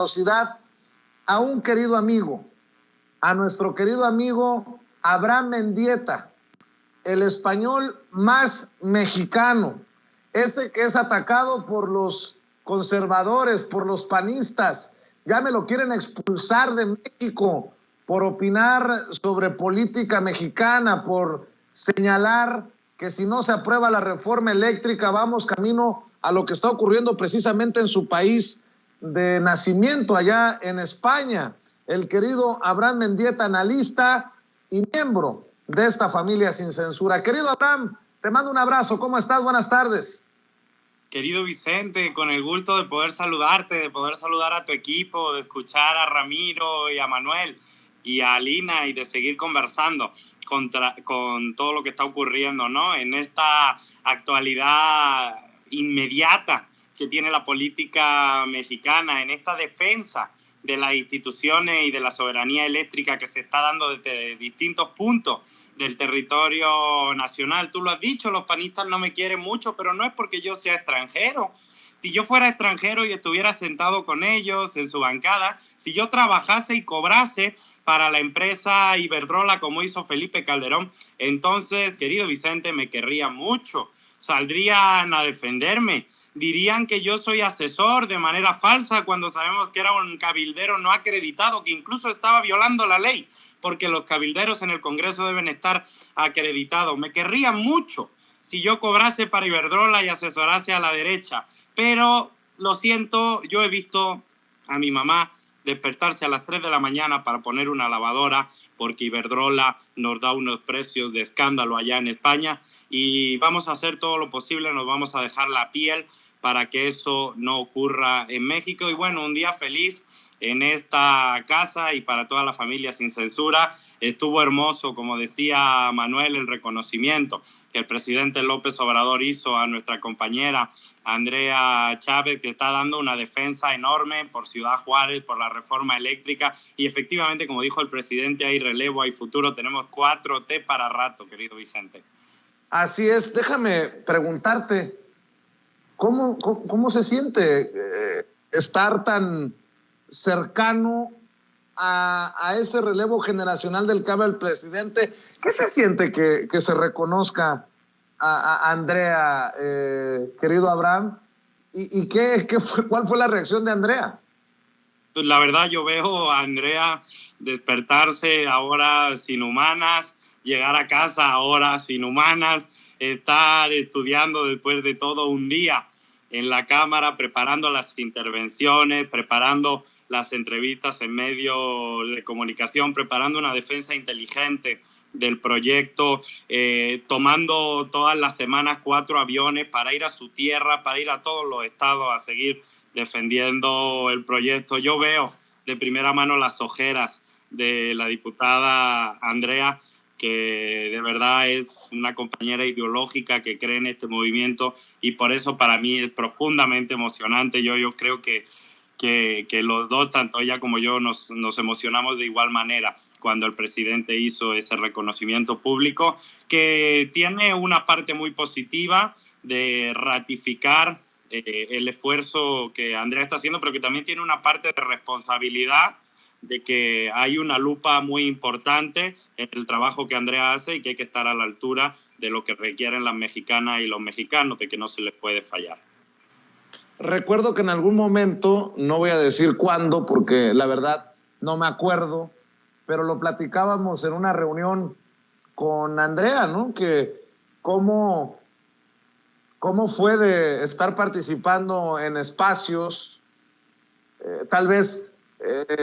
generosidad a un querido amigo, a nuestro querido amigo Abraham Mendieta, el español más mexicano, ese que es atacado por los conservadores, por los panistas, ya me lo quieren expulsar de México por opinar sobre política mexicana, por señalar que si no se aprueba la reforma eléctrica vamos camino a lo que está ocurriendo precisamente en su país de nacimiento, allá en España. El querido Abraham Mendieta, analista y miembro de esta familia sin censura. Querido Abraham, te mando un abrazo. ¿Cómo estás? Buenas tardes. Querido Vicente, con el gusto de poder saludarte, de poder saludar a tu equipo, de escuchar a Ramiro y a Manuel y a Alina y de seguir conversando con todo lo que está ocurriendo, ¿no? En esta actualidad inmediata que tiene la política mexicana, en esta defensa de las instituciones y de la soberanía eléctrica que se está dando desde distintos puntos del territorio nacional. Tú lo has dicho, los panistas no me quieren mucho, pero no es porque yo sea extranjero. Si yo fuera extranjero y estuviera sentado con ellos en su bancada, si yo trabajase y cobrase para la empresa Iberdrola como hizo Felipe Calderón, entonces, querido Vicente, me querría mucho. Saldrían a defenderme. Dirían que yo soy asesor de manera falsa cuando sabemos que era un cabildero no acreditado, que incluso estaba violando la ley, porque los cabilderos en el Congreso deben estar acreditados. Me querrían mucho si yo cobrase para Iberdrola y asesorase a la derecha, pero lo siento, yo he visto a mi mamá despertarse a las 3 de la mañana para poner una lavadora, porque Iberdrola nos da unos precios de escándalo allá en España, y vamos a hacer todo lo posible, nos vamos a dejar la piel para que eso no ocurra en México. Y bueno, un día feliz en esta casa y para toda la familia sin censura. Estuvo hermoso, como decía Manuel, el reconocimiento que el presidente López Obrador hizo a nuestra compañera Andrea Chávez, que está dando una defensa enorme por Ciudad Juárez, por la reforma eléctrica. Y efectivamente, como dijo el presidente, hay relevo, hay futuro. Tenemos 4T para rato, querido Vicente. Así es. Déjame preguntarte, ¿cómo se siente estar tan cercano a ese relevo generacional del que habla el presidente? ¿Qué se siente que se reconozca a Andrea, querido Abraham? ¿Y cuál fue la reacción de Andrea? Pues la verdad, yo veo a Andrea despertarse a horas inhumanas, llegar a casa a horas inhumanas, estar estudiando después de todo un día en la Cámara, preparando las intervenciones, preparando las entrevistas en medios de comunicación, preparando una defensa inteligente del proyecto, tomando todas las semanas 4 aviones para ir a su tierra, para ir a todos los estados a seguir defendiendo el proyecto. Yo veo de primera mano las ojeras de la diputada Andrea, que de verdad es una compañera ideológica que cree en este movimiento, y por eso para mí es profundamente emocionante. Yo creo que los dos, tanto ella como yo, nos emocionamos de igual manera cuando el presidente hizo ese reconocimiento público, que tiene una parte muy positiva de ratificar el esfuerzo que Andrea está haciendo, pero que también tiene una parte de responsabilidad de que hay una lupa muy importante en el trabajo que Andrea hace y que hay que estar a la altura de lo que requieren las mexicanas y los mexicanos, de que no se les puede fallar. Recuerdo que en algún momento, no voy a decir cuándo porque la verdad no me acuerdo, pero lo platicábamos en una reunión con Andrea, ¿no? Que cómo fue de estar participando en espacios tal vez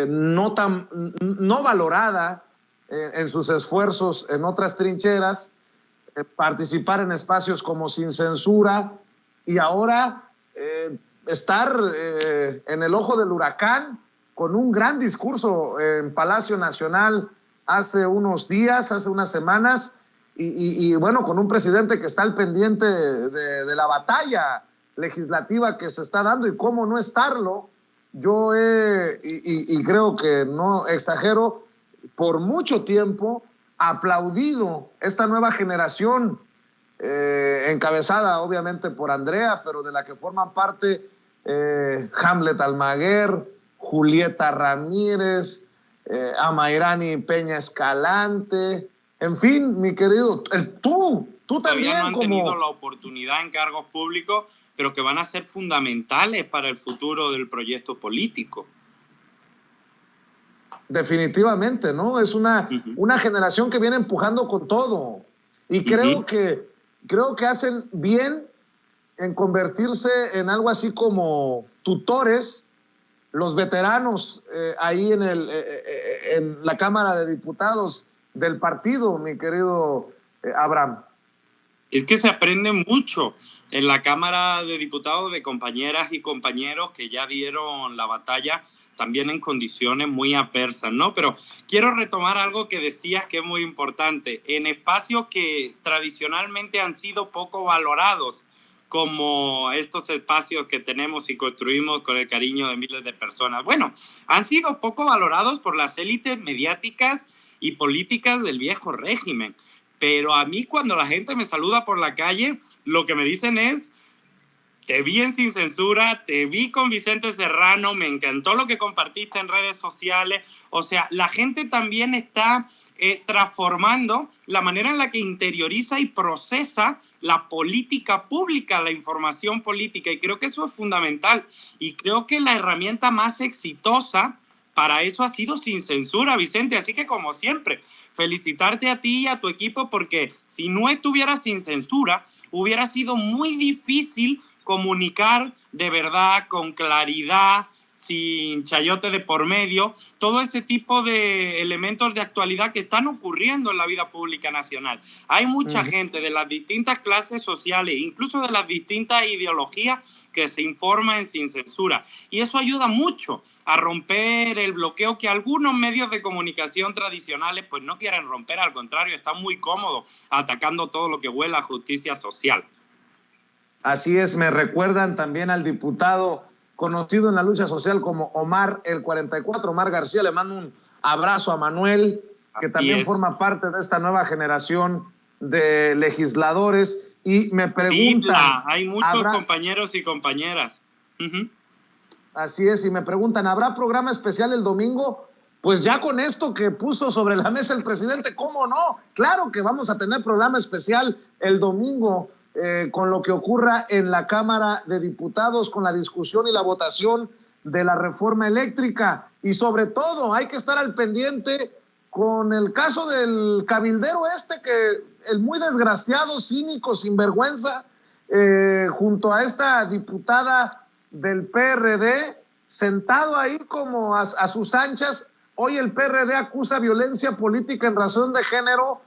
no valorada en sus esfuerzos en otras trincheras, participar en espacios como Sin Censura, y ahora estar en el ojo del huracán con un gran discurso en Palacio Nacional hace unos días, hace unas semanas, y bueno, con un presidente que está al pendiente de la batalla legislativa que se está dando, y cómo no estarlo. Yo y creo que no exagero, por mucho tiempo aplaudido esta nueva generación, encabezada obviamente por Andrea, pero de la que forman parte Hamlet Almaguer, Julieta Ramírez, a Mayrani Peña Escalante, en fin, mi querido, tú también. Todavía no han tenido la oportunidad en cargos públicos, pero que van a ser fundamentales para el futuro del proyecto político. Definitivamente, ¿no? Es una generación que viene empujando con todo. Y creo que hacen bien en convertirse en algo así como tutores, los veteranos ahí en la Cámara de Diputados del partido, mi querido Abraham. Es que se aprende mucho en la Cámara de Diputados de compañeras y compañeros que ya dieron la batalla también en condiciones muy adversas, ¿no? Pero quiero retomar algo que decías que es muy importante. En espacios que tradicionalmente han sido poco valorados, como estos espacios que tenemos y construimos con el cariño de miles de personas. Bueno, han sido poco valorados por las élites mediáticas y políticas del viejo régimen. Pero a mí cuando la gente me saluda por la calle, lo que me dicen es: te vi en Sin Censura, te vi con Vicente Serrano, me encantó lo que compartiste en redes sociales. O sea, la gente también está transformando la manera en la que interioriza y procesa la política pública, la información política. Y creo que eso es fundamental. Y creo que la herramienta más exitosa para eso ha sido Sin Censura, Vicente. Así que, como siempre, felicitarte a ti y a tu equipo, porque si no estuviera Sin Censura, hubiera sido muy difícil comunicar de verdad, con claridad, sin chayote de por medio, todo ese tipo de elementos de actualidad que están ocurriendo en la vida pública nacional. Hay mucha gente de las distintas clases sociales, incluso de las distintas ideologías, que se informa en Sin Censura. Y eso ayuda mucho a romper el bloqueo que algunos medios de comunicación tradicionales pues no quieren romper, al contrario, están muy cómodos atacando todo lo que huela a justicia social. Así es, me recuerdan también al diputado conocido en la lucha social como Omar el 44, Omar García. Le mando un abrazo a Manuel, que también forma parte de esta nueva generación de legisladores. Y me preguntan... Sí, hay muchos compañeros y compañeras. Así es, y me preguntan, ¿habrá programa especial el domingo? Pues ya con esto que puso sobre la mesa el presidente, ¿cómo no? Claro que vamos a tener programa especial el domingo, con lo que ocurra en la Cámara de Diputados, con la discusión y la votación de la reforma eléctrica. Y sobre todo hay que estar al pendiente con el caso del cabildero que el muy desgraciado, cínico, sinvergüenza, junto a esta diputada del PRD, sentado ahí como a sus anchas. Hoy el PRD acusa violencia política en razón de género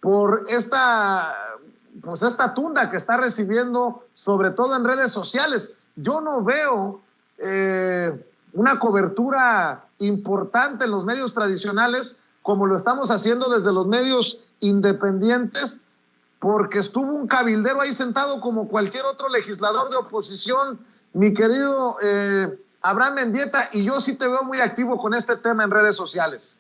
por esta tunda que está recibiendo, sobre todo en redes sociales. Yo no veo una cobertura importante en los medios tradicionales como lo estamos haciendo desde los medios independientes, porque estuvo un cabildero ahí sentado como cualquier otro legislador de oposición, mi querido Abraham Mendieta, y yo sí te veo muy activo con este tema en redes sociales.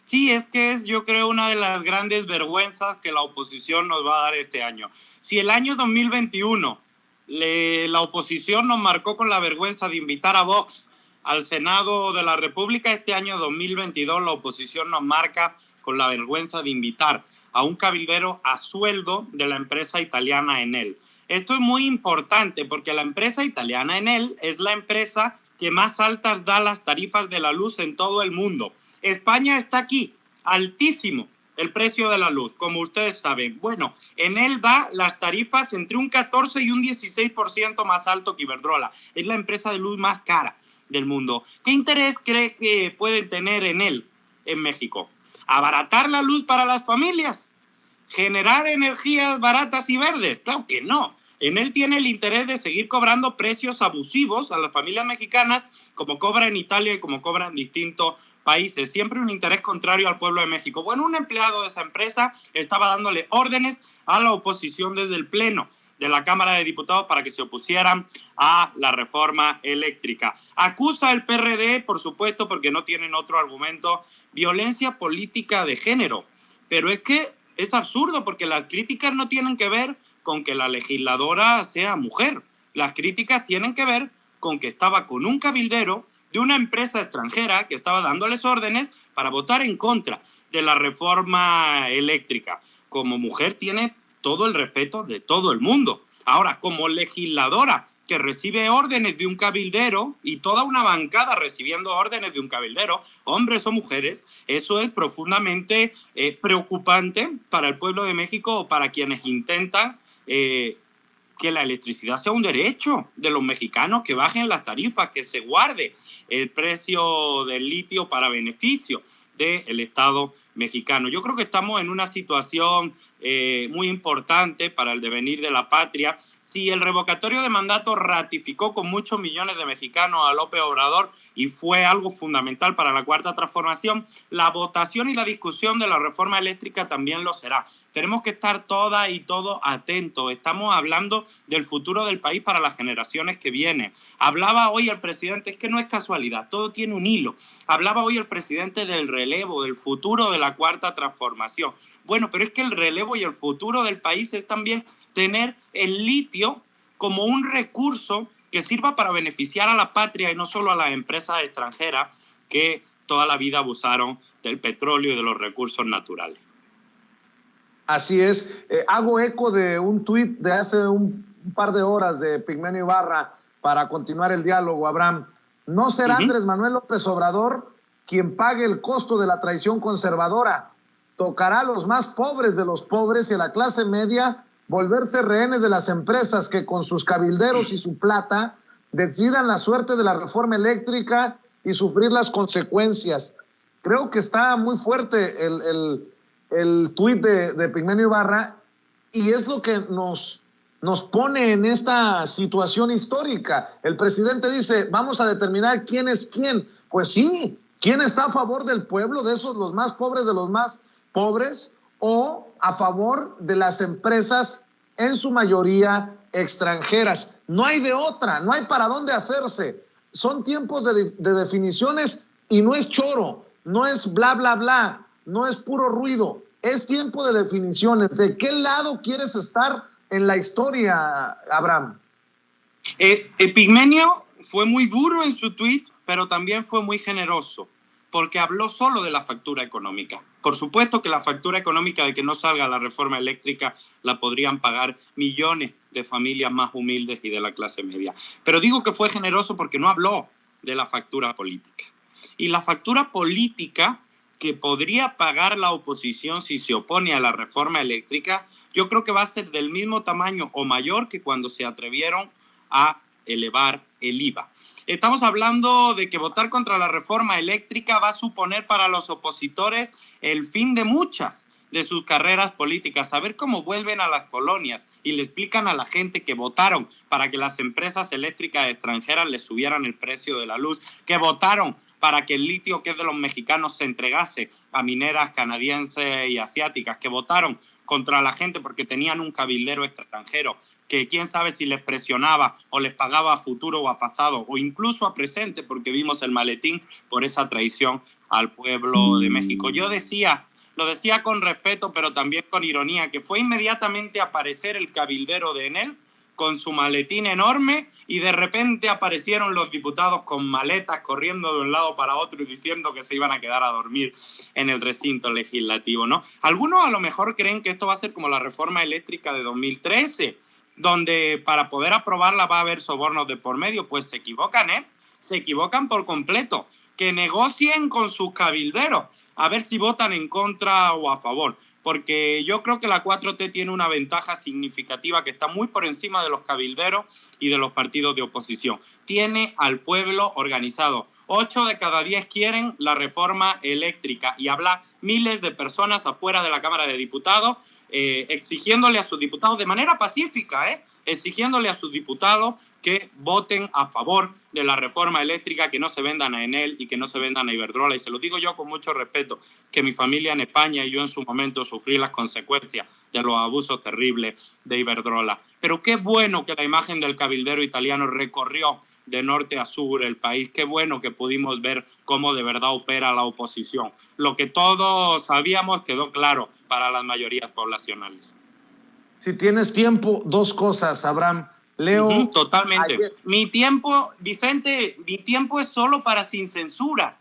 Sí, es que es, yo creo, una de las grandes vergüenzas que la oposición nos va a dar este año. Si el año 2021 la oposición nos marcó con la vergüenza de invitar a Vox al Senado de la República, este año 2022 la oposición nos marca con la vergüenza de invitar a un cabildero a sueldo de la empresa italiana Enel. Esto es muy importante porque la empresa italiana Enel es la empresa que más altas da las tarifas de la luz en todo el mundo. España está aquí, altísimo el precio de la luz, como ustedes saben. Bueno, Enel da las tarifas entre un 14 y un 16% más alto que Iberdrola. Es la empresa de luz más cara del mundo. ¿Qué interés cree que pueden tener Enel en México? ¿Abaratar la luz para las familias? ¿Generar energías baratas y verdes? Claro que no. Enel tiene el interés de seguir cobrando precios abusivos a las familias mexicanas, como cobra en Italia y como cobra en distintos países. Siempre un interés contrario al pueblo de México. Bueno, un empleado de esa empresa estaba dándole órdenes a la oposición desde el Pleno de la Cámara de Diputados para que se opusieran a la reforma eléctrica. Acusa al PRD, por supuesto, porque no tienen otro argumento, violencia política de género. Pero es que es absurdo porque las críticas no tienen que ver con que la legisladora sea mujer. Las críticas tienen que ver con que estaba con un cabildero de una empresa extranjera que estaba dándoles órdenes para votar en contra de la reforma eléctrica. Como mujer tiene todo el respeto de todo el mundo. Ahora, como legisladora que recibe órdenes de un cabildero y toda una bancada recibiendo órdenes de un cabildero, hombres o mujeres, eso es profundamente preocupante para el pueblo de México o para quienes intentan que la electricidad sea un derecho de los mexicanos, que bajen las tarifas, que se guarde el precio del litio para beneficio del Estado mexicano. Yo creo que estamos en una situación muy importante para el devenir de la patria. Si el revocatorio de mandato ratificó con muchos millones de mexicanos a López Obrador y fue algo fundamental para la Cuarta Transformación, la votación y la discusión de la reforma eléctrica también lo será. Tenemos que estar todas y todos atentos. Estamos hablando del futuro del país para las generaciones que vienen. Hablaba hoy el presidente, es que no es casualidad, todo tiene un hilo. Hablaba hoy el presidente del relevo, del futuro de la Cuarta Transformación. Bueno, pero es que el relevo y el futuro del país es también tener el litio como un recurso que sirva para beneficiar a la patria y no solo a las empresas extranjeras que toda la vida abusaron del petróleo y de los recursos naturales. Así es. Hago eco de un tuit de hace un par de horas de Pigmenio Ibarra para continuar el diálogo, Abraham. No será Andrés Manuel López Obrador quien pague el costo de la traición conservadora. Tocará a los más pobres de los pobres y a la clase media volverse rehenes de las empresas que con sus cabilderos y su plata decidan la suerte de la reforma eléctrica y sufrir las consecuencias. Creo que está muy fuerte el tuit de Pigmenio Ibarra y es lo que nos pone en esta situación histórica. El presidente dice, vamos a determinar quién es quién. Pues sí, ¿quién está a favor del pueblo, de esos los más pobres de los más pobres, o a favor de las empresas, en su mayoría extranjeras? No hay de otra, no hay para dónde hacerse. Son tiempos de definiciones y no es choro, no es bla, bla, bla, no es puro ruido. Es tiempo de definiciones. ¿De qué lado quieres estar en la historia, Abraham? Pigmenio fue muy duro en su tuit, pero también fue muy generoso, porque habló solo de la factura económica. Por supuesto que la factura económica de que no salga la reforma eléctrica la podrían pagar millones de familias más humildes y de la clase media. Pero digo que fue generoso porque no habló de la factura política. Y la factura política que podría pagar la oposición si se opone a la reforma eléctrica, yo creo que va a ser del mismo tamaño o mayor que cuando se atrevieron a elevar el IVA. Estamos hablando de que votar contra la reforma eléctrica va a suponer para los opositores el fin de muchas de sus carreras políticas. A ver cómo vuelven a las colonias y le explican a la gente que votaron para que las empresas eléctricas extranjeras les subieran el precio de la luz, que votaron para que el litio que es de los mexicanos se entregase a mineras canadienses y asiáticas, que votaron contra la gente porque tenían un cabildero extranjero, que quién sabe si les presionaba o les pagaba a futuro o a pasado o incluso a presente, porque vimos el maletín por esa traición al pueblo de México. Yo lo decía con respeto, pero también con ironía, que fue inmediatamente aparecer el cabildero de Enel con su maletín enorme y de repente aparecieron los diputados con maletas corriendo de un lado para otro y diciendo que se iban a quedar a dormir en el recinto legislativo, ¿no? Algunos a lo mejor creen que esto va a ser como la reforma eléctrica de 2013, donde para poder aprobarla va a haber sobornos de por medio. Pues se equivocan, ¿eh? Se equivocan por completo. Que negocien con sus cabilderos, a ver si votan en contra o a favor. Porque yo creo que la 4T tiene una ventaja significativa que está muy por encima de los cabilderos y de los partidos de oposición. Tiene al pueblo organizado. 8 de cada 10 quieren la reforma eléctrica y habla miles de personas afuera de la Cámara de Diputados exigiéndole a sus diputados de manera pacífica, exigiéndole a sus diputados que voten a favor de la reforma eléctrica, que no se vendan a Enel y que no se vendan a Iberdrola. Y se lo digo yo con mucho respeto, que mi familia en España y yo en su momento sufrí las consecuencias de los abusos terribles de Iberdrola. Pero qué bueno que la imagen del cabildero italiano recorrió de norte a sur el país. Qué bueno que pudimos ver cómo de verdad opera la oposición. Lo que todos sabíamos quedó claro para las mayorías poblacionales. Si tienes tiempo, dos cosas, Abraham. Leo. Totalmente. Ayer. Mi tiempo, Vicente, mi tiempo es solo para Sin Censura.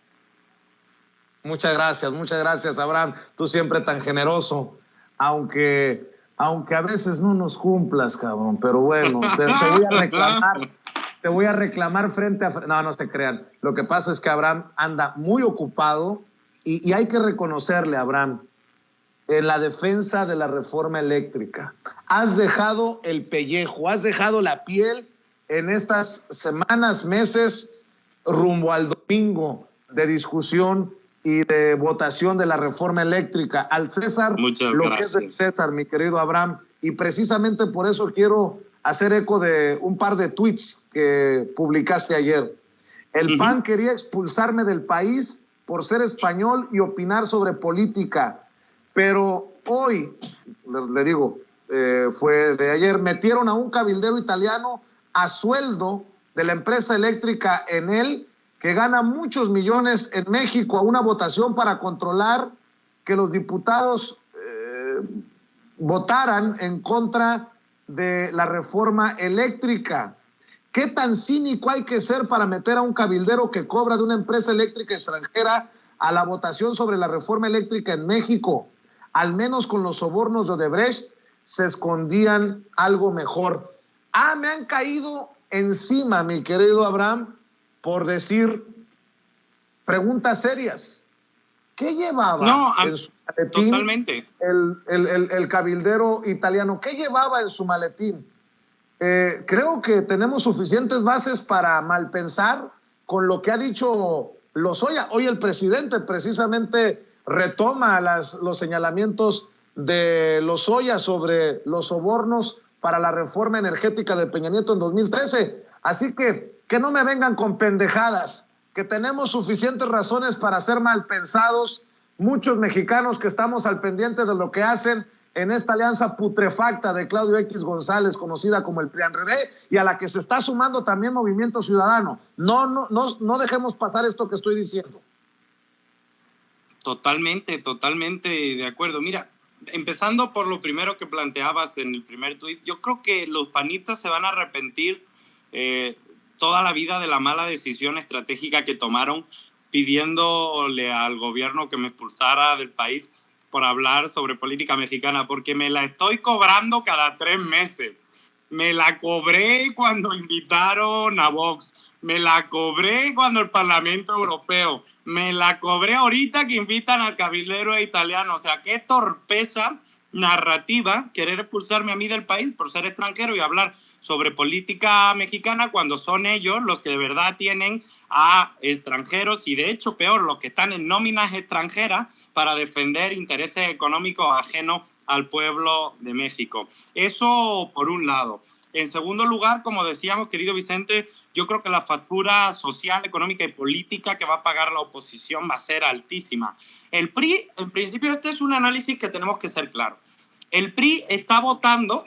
Muchas gracias, Abraham. Tú siempre tan generoso, aunque a veces no nos cumplas, cabrón. Pero bueno, te voy a reclamar. Te voy a reclamar frente a... No, no se crean. Lo que pasa es que Abraham anda muy ocupado y hay que reconocerle, Abraham, en la defensa de la reforma eléctrica. Has dejado el pellejo, has dejado la piel en estas semanas, meses, rumbo al domingo de discusión y de votación de la reforma eléctrica. Al César, muchas lo gracias. Que es del César, mi querido Abraham. Y precisamente por eso quiero hacer eco de un par de tweets que publicaste ayer. El PAN quería expulsarme del país por ser español y opinar sobre política, pero hoy, le digo, fue de ayer, metieron a un cabildero italiano a sueldo de la empresa eléctrica Enel, que gana muchos millones en México, a una votación para controlar que los diputados votaran en contra de la reforma eléctrica. ¿Qué tan cínico hay que ser para meter a un cabildero que cobra de una empresa eléctrica extranjera a la votación sobre la reforma eléctrica en México? Al menos con los sobornos de Odebrecht se escondían algo mejor. Me han caído encima, mi querido Abraham, por decir preguntas serias. ¿Qué llevaba en su maletín totalmente. el cabildero italiano? ¿Qué llevaba en su maletín? Creo que tenemos suficientes bases para malpensar con lo que ha dicho Lozoya. Hoy el presidente precisamente retoma los señalamientos de Lozoya sobre los sobornos para la reforma energética de Peña Nieto en 2013. Así que no me vengan con pendejadas, que tenemos suficientes razones para ser mal pensados, muchos mexicanos que estamos al pendiente de lo que hacen en esta alianza putrefacta de Claudio X González, conocida como el PRI-PAN-RD, y a la que se está sumando también Movimiento Ciudadano. No dejemos pasar esto que estoy diciendo. Totalmente de acuerdo. Mira, empezando por lo primero que planteabas en el primer tuit, yo creo que los panistas se van a arrepentir toda la vida de la mala decisión estratégica que tomaron pidiéndole al gobierno que me expulsara del país por hablar sobre política mexicana, porque me la estoy cobrando cada 3 meses. Me la cobré cuando invitaron a Vox, me la cobré cuando el Parlamento Europeo, me la cobré ahorita que invitan al cabildero italiano. O sea, qué torpeza narrativa querer expulsarme a mí del país por ser extranjero y hablar sobre política mexicana cuando son ellos los que de verdad tienen a extranjeros y de hecho peor, los que están en nóminas extranjeras para defender intereses económicos ajenos al pueblo de México. Eso por un lado. En segundo lugar, como decíamos, querido Vicente, yo creo que la factura social, económica y política que va a pagar la oposición va a ser altísima. El PRI, en principio, este es un análisis que tenemos que ser claros. El PRI está votando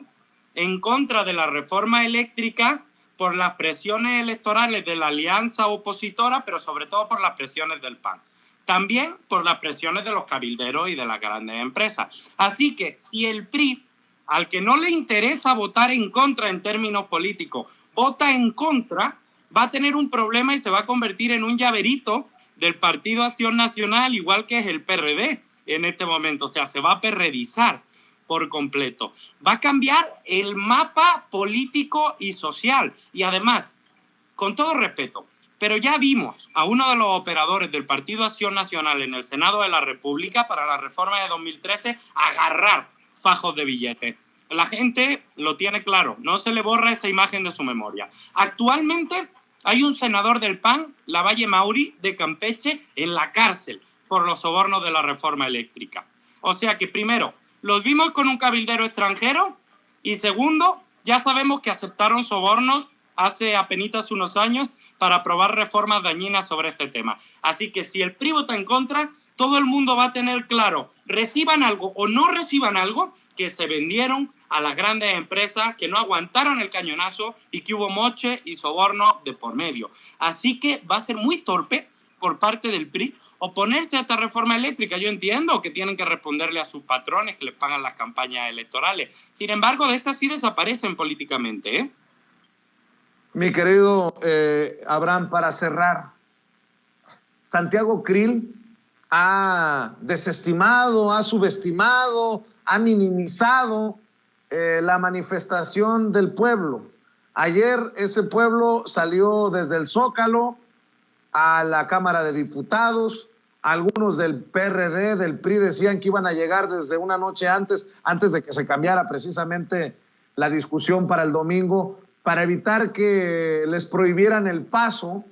en contra de la reforma eléctrica por las presiones electorales de la alianza opositora, pero sobre todo por las presiones del PAN. También por las presiones de los cabilderos y de las grandes empresas. Así que si el PRI, al que no le interesa votar en contra en términos políticos, vota en contra, va a tener un problema y se va a convertir en un llaverito del Partido Acción Nacional, igual que es el PRD en este momento. O sea, se va a perredizar por completo. Va a cambiar el mapa político y social. Y además, con todo respeto, pero ya vimos a uno de los operadores del Partido Acción Nacional en el Senado de la República para la reforma de 2013 agarrar fajos de billetes. La gente lo tiene claro, no se le borra esa imagen de su memoria. Actualmente hay un senador del PAN, Lavalle Mauri, de Campeche, en la cárcel por los sobornos de la reforma eléctrica. O sea que primero, los vimos con un cabildero extranjero y segundo, ya sabemos que aceptaron sobornos hace apenas unos años para aprobar reformas dañinas sobre este tema. Así que si el PRI vota en contra, todo el mundo va a tener claro, reciban algo o no reciban algo, que se vendieron a las grandes empresas, que no aguantaron el cañonazo y que hubo moche y soborno de por medio. Así que va a ser muy torpe por parte del PRI oponerse a esta reforma eléctrica. Yo entiendo que tienen que responderle a sus patrones que les pagan las campañas electorales. Sin embargo, de estas sí desaparecen políticamente, ¿eh? Mi querido Abraham, para cerrar, Santiago Krill ha desestimado, ha subestimado, ha minimizado la manifestación del pueblo. Ayer ese pueblo salió desde el Zócalo a la Cámara de Diputados. Algunos del PRD, del PRI, decían que iban a llegar desde una noche antes de que se cambiara precisamente la discusión para el domingo, para evitar que les prohibieran el paso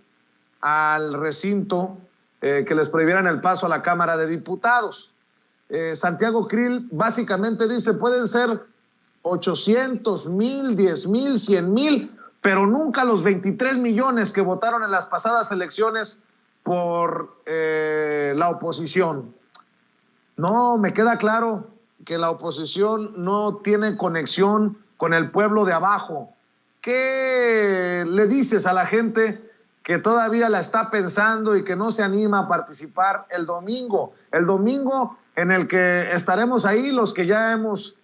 al recinto, que les prohibieran el paso a la Cámara de Diputados. Santiago Krill básicamente dice, pueden ser 800, 1,000, 10,000, 100,000, pero nunca los 23 millones que votaron en las pasadas elecciones por la oposición. No, me queda claro que la oposición no tiene conexión con el pueblo de abajo. ¿Qué le dices a la gente que todavía la está pensando y que no se anima a participar el domingo? El domingo en el que estaremos ahí los que ya hemos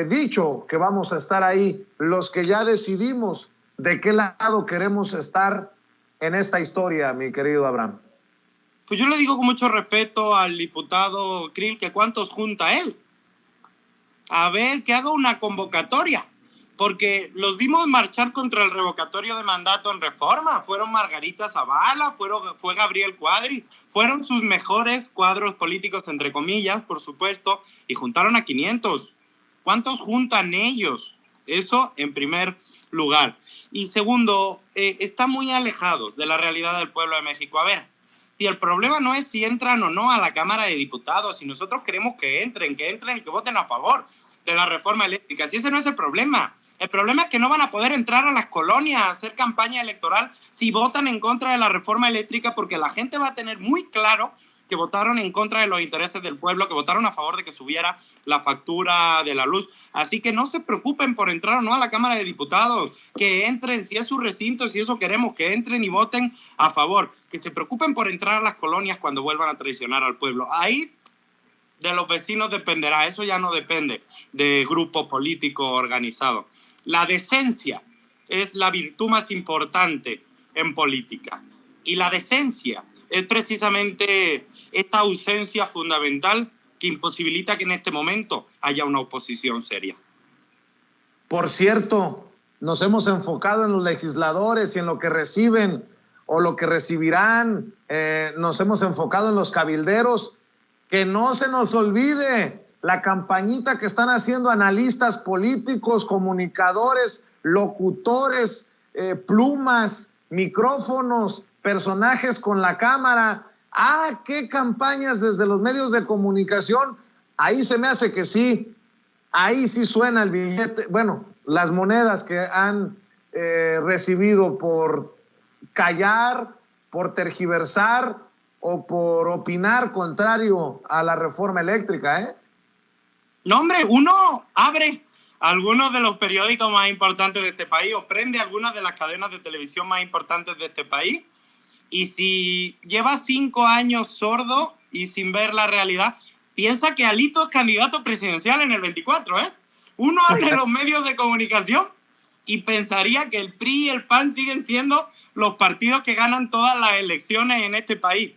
dicho que vamos a estar ahí, los que ya decidimos de qué lado queremos estar en esta historia, mi querido Abraham. Pues yo le digo con mucho respeto al diputado Krill que cuántos junta él. A ver, que haga una convocatoria, porque los vimos marchar contra el revocatorio de mandato en Reforma. Fueron Margarita Zavala, fue Gabriel Cuadri, fueron sus mejores cuadros políticos, entre comillas, por supuesto, y juntaron a 500. ¿Cuántos juntan ellos? Eso en primer lugar. Y segundo, está muy alejados de la realidad del pueblo de México. A ver, si el problema no es si entran o no a la Cámara de Diputados, si nosotros queremos que entren y que voten a favor de la reforma eléctrica, si ese no es el problema es que no van a poder entrar a las colonias a hacer campaña electoral si votan en contra de la reforma eléctrica, porque la gente va a tener muy claro que votaron en contra de los intereses del pueblo, que votaron a favor de que subiera la factura de la luz. Así que no se preocupen por entrar o no a la Cámara de Diputados, que entren, si es su recinto, si eso queremos, que entren y voten a favor, que se preocupen por entrar a las colonias cuando vuelvan a traicionar al pueblo. Ahí de los vecinos dependerá, eso ya no depende de grupo político organizado. La decencia es la virtud más importante en política, y la decencia es precisamente esta ausencia fundamental que imposibilita que en este momento haya una oposición seria. Por cierto, nos hemos enfocado en los legisladores y en lo que reciben o lo que recibirán, nos hemos enfocado en los cabilderos. Que no se nos olvide la campañita que están haciendo analistas políticos, comunicadores, locutores, plumas, micrófonos, personajes con la cámara. ¿Qué campañas desde los medios de comunicación? Ahí se me hace que sí, ahí sí suena el billete, bueno, las monedas que han recibido por callar, por tergiversar o por opinar contrario a la reforma eléctrica, ¿eh? No, hombre, uno abre algunos de los periódicos más importantes de este país o prende algunas de las cadenas de televisión más importantes de este país, y si lleva 5 años sordo y sin ver la realidad, piensa que Alito es candidato presidencial en el 24, ¿eh? Uno abre los medios de comunicación y pensaría que el PRI y el PAN siguen siendo los partidos que ganan todas las elecciones en este país.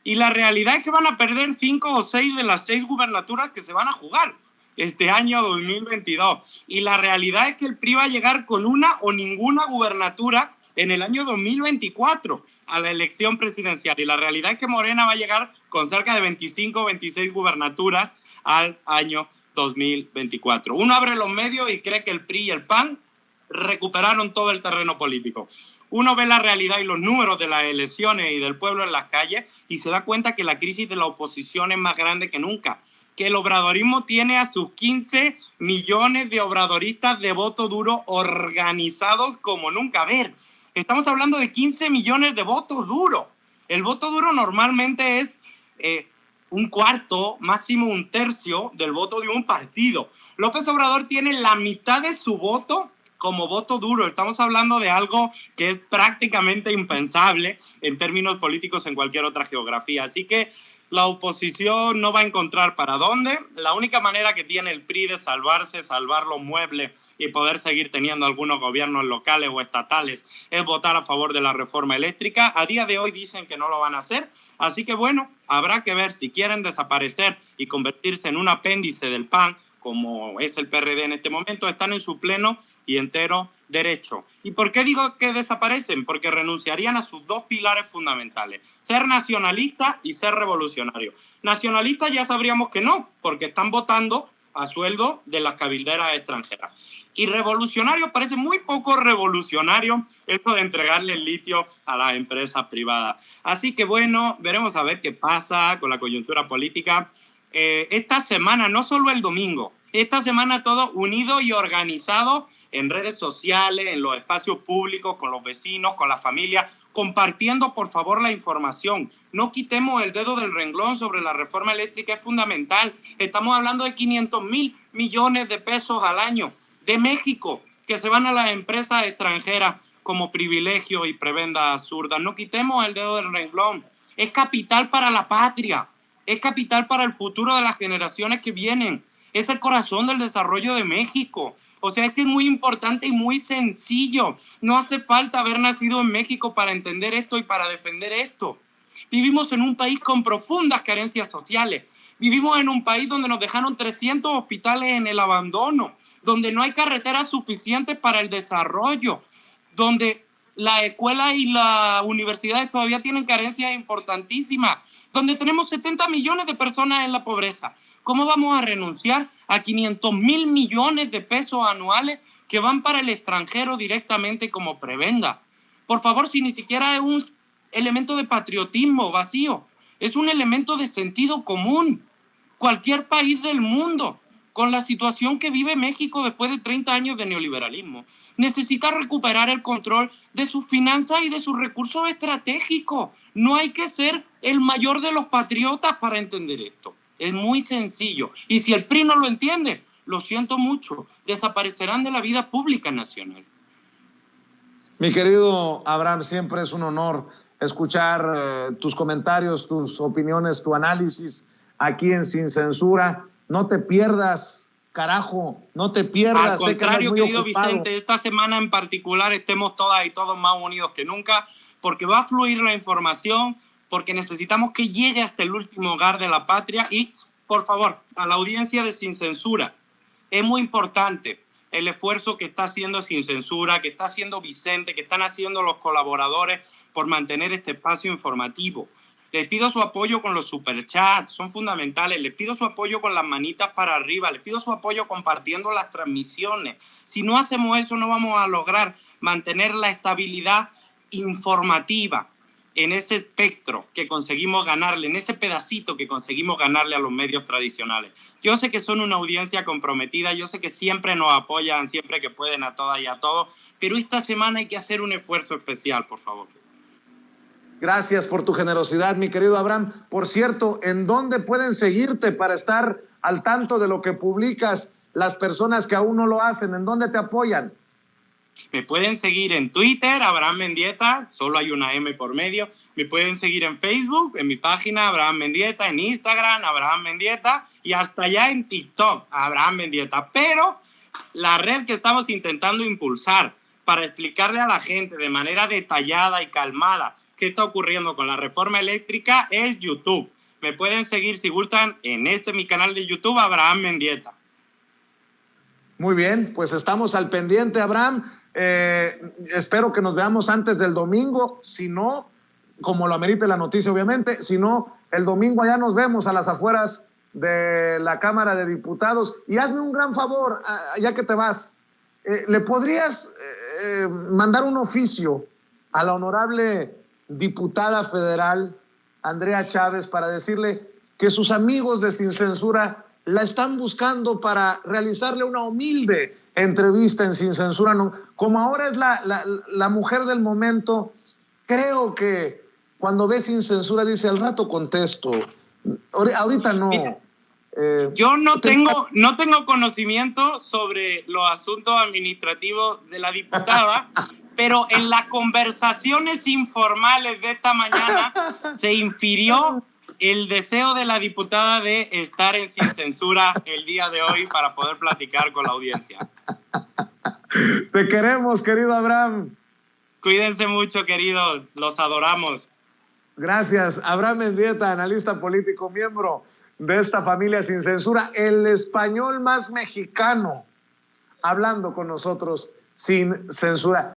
Y la realidad es que van a perder 5 o 6 de las 6 gubernaturas que se van a jugar este año 2022. Y la realidad es que el PRI va a llegar con una o ninguna gubernatura en el año 2024 a la elección presidencial. Y la realidad es que Morena va a llegar con cerca de 25 o 26 gubernaturas al año 2024. Uno abre los medios y cree que el PRI y el PAN recuperaron todo el terreno político. Uno ve la realidad y los números de las elecciones y del pueblo en las calles y se da cuenta que la crisis de la oposición es más grande que nunca, que el obradorismo tiene a sus 15 millones de obradoristas de voto duro organizados como nunca. A ver, estamos hablando de 15 millones de votos duros. El voto duro normalmente es un cuarto, máximo un tercio del voto de un partido. López Obrador tiene la mitad de su voto como voto duro. Estamos hablando de algo que es prácticamente impensable en términos políticos en cualquier otra geografía. Así que la oposición no va a encontrar para dónde. La única manera que tiene el PRI de salvarse, salvar los muebles y poder seguir teniendo algunos gobiernos locales o estatales es votar a favor de la reforma eléctrica. A día de hoy dicen que no lo van a hacer. Así que bueno, habrá que ver si quieren desaparecer y convertirse en un apéndice del PAN, como es el PRD en este momento. Están en su pleno y entero derecho. ¿Y por qué digo que desaparecen? Porque renunciarían a sus dos pilares fundamentales: ser nacionalista y ser revolucionario. Nacionalista ya sabríamos que no, porque están votando a sueldo de las cabilderas extranjeras. Y revolucionario, parece muy poco revolucionario esto de entregarle el litio a las empresas privadas. Así que bueno, veremos a ver qué pasa con la coyuntura política. Esta semana, no solo el domingo, esta semana todo unido y organizado en redes sociales, en los espacios públicos, con los vecinos, con la familia, compartiendo por favor la información. No quitemos el dedo del renglón sobre la reforma eléctrica, es fundamental. Estamos hablando de 500.000 millones de pesos al año de México que se van a las empresas extranjeras como privilegio y prebenda absurda. No quitemos el dedo del renglón. Es capital para la patria, es capital para el futuro de las generaciones que vienen. Es el corazón del desarrollo de México. O sea, es que es muy importante y muy sencillo. No hace falta haber nacido en México para entender esto y para defender esto. Vivimos en un país con profundas carencias sociales. Vivimos en un país donde nos dejaron 300 hospitales en el abandono, donde no hay carreteras suficientes para el desarrollo, donde las escuelas y las universidades todavía tienen carencias importantísimas, donde tenemos 70 millones de personas en la pobreza. ¿Cómo vamos a renunciar a 500.000 millones de pesos anuales que van para el extranjero directamente como prebenda? Por favor, si ni siquiera es un elemento de patriotismo vacío, es un elemento de sentido común. Cualquier país del mundo, con la situación que vive México después de 30 años de neoliberalismo, necesita recuperar el control de sus finanzas y de sus recursos estratégicos. No hay que ser el mayor de los patriotas para entender esto. Es muy sencillo. Y si el PRI no lo entiende, lo siento mucho, desaparecerán de la vida pública nacional. Mi querido Abraham, siempre es un honor escuchar tus comentarios, tus opiniones, tu análisis aquí en Sin Censura. No te pierdas, carajo, no te pierdas. Al contrario, querido Vicente, esta semana en particular estemos todas y todos más unidos que nunca, porque va a fluir la información, porque necesitamos que llegue hasta el último hogar de la patria. Y, por favor, a la audiencia de Sin Censura, es muy importante el esfuerzo que está haciendo Sin Censura, que está haciendo Vicente, que están haciendo los colaboradores por mantener este espacio informativo. Les pido su apoyo con los superchats, son fundamentales. Les pido su apoyo con las manitas para arriba. Les pido su apoyo compartiendo las transmisiones. Si no hacemos eso, no vamos a lograr mantener la estabilidad informativa en ese espectro que conseguimos ganarle, en ese pedacito que conseguimos ganarle a los medios tradicionales. Yo sé que son una audiencia comprometida, yo sé que siempre nos apoyan, siempre que pueden, a todas y a todos, pero esta semana hay que hacer un esfuerzo especial, por favor. Gracias por tu generosidad, mi querido Abraham. Por cierto, ¿en dónde pueden seguirte para estar al tanto de lo que publicas las personas que aún no lo hacen? ¿En dónde te apoyan? Me pueden seguir en Twitter, Abraham Mendieta, solo hay una M por medio. Me pueden seguir en Facebook, en mi página Abraham Mendieta, en Instagram, Abraham Mendieta, y hasta allá en TikTok, Abraham Mendieta. Pero la red que estamos intentando impulsar para explicarle a la gente de manera detallada y calmada qué está ocurriendo con la reforma eléctrica es YouTube. Me pueden seguir, si gustan, en mi canal de YouTube, Abraham Mendieta. Muy bien, pues estamos al pendiente, Abraham. Espero que nos veamos antes del domingo, si no, como lo amerite la noticia obviamente, si no, el domingo allá nos vemos a las afueras de la Cámara de Diputados. Y hazme un gran favor, ya que te vas, ¿le podrías mandar un oficio a la honorable diputada federal Andrea Chávez para decirle que sus amigos de Sin Censura la están buscando para realizarle una humilde entrevista en Sin Censura? No, como ahora es la mujer del momento, creo que cuando ve Sin Censura dice, al rato contesto, ahorita no. Yo no tengo conocimiento sobre los asuntos administrativos de la diputada, pero en las conversaciones informales de esta mañana se infirió el deseo de la diputada de estar en Sin Censura el día de hoy para poder platicar con la audiencia. Te queremos, querido Abraham. Cuídense mucho, queridos. Los adoramos. Gracias. Abraham Mendieta, analista político, miembro de esta familia Sin Censura, el español más mexicano, hablando con nosotros sin censura.